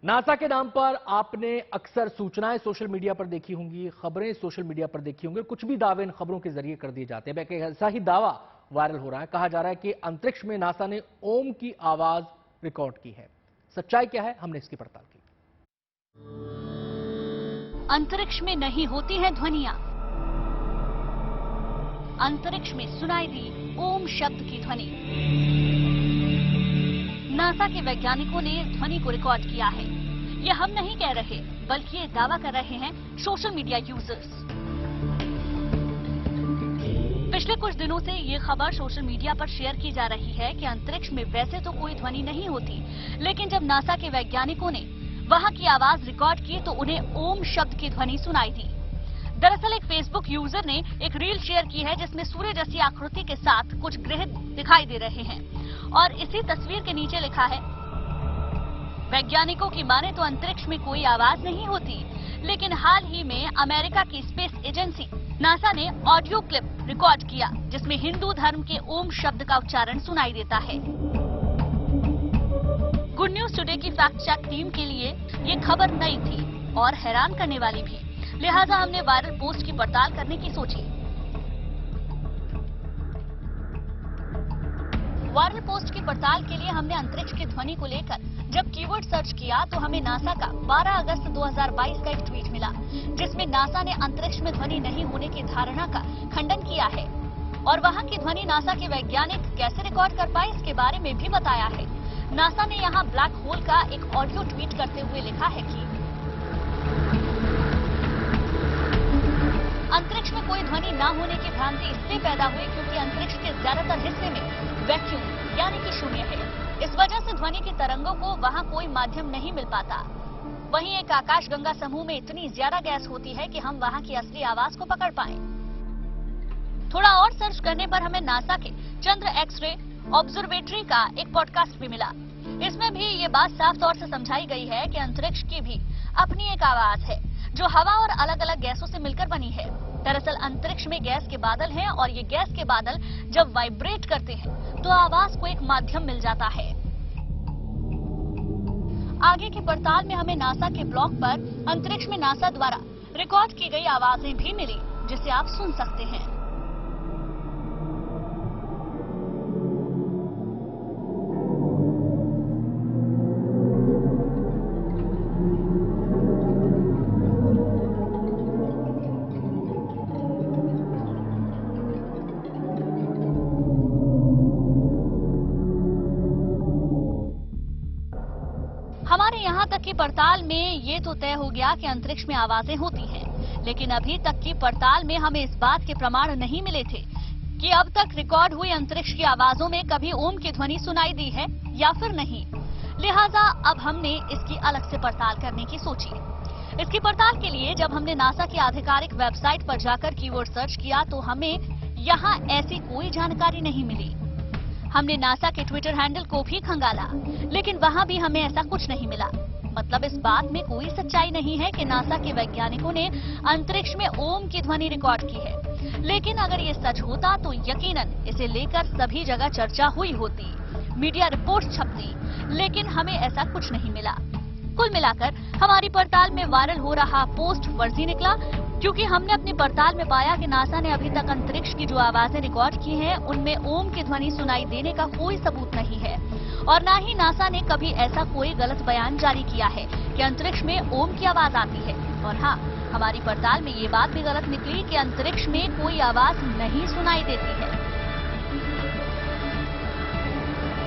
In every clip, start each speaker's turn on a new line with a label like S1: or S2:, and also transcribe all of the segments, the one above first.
S1: NASA के नाम पर आपने अक्सर सूचनाएं सोशल मीडिया पर देखी होंगी, खबरें सोशल मीडिया पर देखी होंगी। कुछ भी दावे इन खबरों के जरिए कर दिए जाते हैं। एक ऐसा ही दावा वायरल हो रहा है। कहा जा रहा है कि अंतरिक्ष में नासा ने ओम की आवाज रिकॉर्ड की है। सच्चाई क्या है, हमने इसकी पड़ताल की।
S2: अंतरिक्ष में नहीं होती है ध्वनियां। अंतरिक्ष में सुनाई दी ओम शब्द की ध्वनि। नासा के वैज्ञानिकों ने ध्वनि को रिकॉर्ड किया है। ये हम नहीं कह रहे, बल्कि ये दावा कर रहे हैं सोशल मीडिया यूजर्स। पिछले कुछ दिनों से ये खबर सोशल मीडिया पर शेयर की जा रही है कि अंतरिक्ष में वैसे तो कोई ध्वनि नहीं होती, लेकिन जब नासा के वैज्ञानिकों ने वहां की आवाज रिकॉर्ड की तो उन्हें ओम शब्द की ध्वनि सुनाई दी। दरअसल एक फेसबुक यूजर ने एक रील शेयर की है जिसमें सूर्य जैसी आकृति के साथ कुछ ग्रह दिखाई दे रहे हैं और इसी तस्वीर के नीचे लिखा है, वैज्ञानिकों की माने तो अंतरिक्ष में कोई आवाज नहीं होती, लेकिन हाल ही में अमेरिका की स्पेस एजेंसी नासा ने ऑडियो क्लिप रिकॉर्ड किया जिसमें हिंदू धर्म के ओम शब्द का उच्चारण सुनाई देता है। गुड न्यूज टुडे की फैक्ट चेक टीम के लिए ये खबर नई थी और हैरान करने वाली भी, लिहाजा हमने वायरल पोस्ट की पड़ताल करने की सोची। वायरल पोस्ट की पड़ताल के लिए हमने अंतरिक्ष की ध्वनि को लेकर जब कीवर्ड सर्च किया तो हमें नासा का 12 अगस्त 2022 का एक ट्वीट मिला जिसमें नासा ने अंतरिक्ष में ध्वनि नहीं होने की धारणा का खंडन किया है और वहां की ध्वनि नासा के वैज्ञानिक कैसे रिकॉर्ड कर पाए इसके बारे में भी बताया है। नासा ने यहां ब्लैक होल का एक ऑडियो ट्वीट करते हुए लिखा है कि अंतरिक्ष में कोई ध्वनि न होने की भ्रांति इसलिए पैदा हुई क्योंकि अंतरिक्ष के ज्यादातर हिस्से में वैक्यूम यानी कि शून्य है। इस वजह से ध्वनि की तरंगों को वहां कोई माध्यम नहीं मिल पाता। वहीं एक आकाशगंगा समूह में इतनी ज्यादा गैस होती है कि हम वहां की असली आवाज को पकड़ पाएं। थोड़ा और सर्च करने पर हमें नासा के चंद्र एक्स-रे ऑब्जर्वेटरी का एक पॉडकास्ट भी मिला। इसमें भी ये बात साफ तौर से समझाई गई है कि अंतरिक्ष की भी अपनी एक आवाज है जो हवा और अलग अलग गैसों से मिलकर बनी है। दरअसल अंतरिक्ष में गैस के बादल हैं और ये गैस के बादल जब वाइब्रेट करते हैं तो आवाज को एक माध्यम मिल जाता है। आगे की पड़ताल में हमें नासा के ब्लॉग पर अंतरिक्ष में नासा द्वारा रिकॉर्ड की गई आवाजें भी मिली जिसे आप सुन सकते हैं। हमारे यहाँ तक की पड़ताल में ये तो तय हो गया कि अंतरिक्ष में आवाजें होती हैं, लेकिन अभी तक की पड़ताल में हमें इस बात के प्रमाण नहीं मिले थे कि अब तक रिकॉर्ड हुई अंतरिक्ष की आवाजों में कभी ओम की ध्वनि सुनाई दी है या फिर नहीं। लिहाजा अब हमने इसकी अलग से पड़ताल करने की सोची। इसकी पड़ताल के लिए जब हमने नासा की आधिकारिक वेबसाइट पर जाकर कीवर्ड सर्च किया तो हमें यहाँ ऐसी कोई जानकारी नहीं मिली। हमने नासा के ट्विटर हैंडल को भी खंगाला, लेकिन वहां भी हमें ऐसा कुछ नहीं मिला। मतलब इस बात में कोई सच्चाई नहीं है कि नासा के वैज्ञानिकों ने अंतरिक्ष में ओम की ध्वनि रिकॉर्ड की है, लेकिन अगर ये सच होता तो यकीनन इसे लेकर सभी जगह चर्चा हुई होती, मीडिया रिपोर्ट छपती, लेकिन हमें ऐसा कुछ नहीं मिला। कुल मिलाकर हमारी पड़ताल में वायरल हो रहा पोस्ट फर्जी निकला, क्योंकि हमने अपनी पड़ताल में पाया कि नासा ने अभी तक अंतरिक्ष की जो आवाजें रिकॉर्ड की हैं, उनमें ओम की ध्वनि सुनाई देने का कोई सबूत नहीं है और न ही नासा ने कभी ऐसा कोई गलत बयान जारी किया है कि अंतरिक्ष में ओम की आवाज आती है। और हाँ, हमारी पड़ताल में ये बात भी गलत निकली कि अंतरिक्ष में कोई आवाज नहीं सुनाई देती है।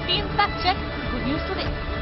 S2: Team fact check, good news today.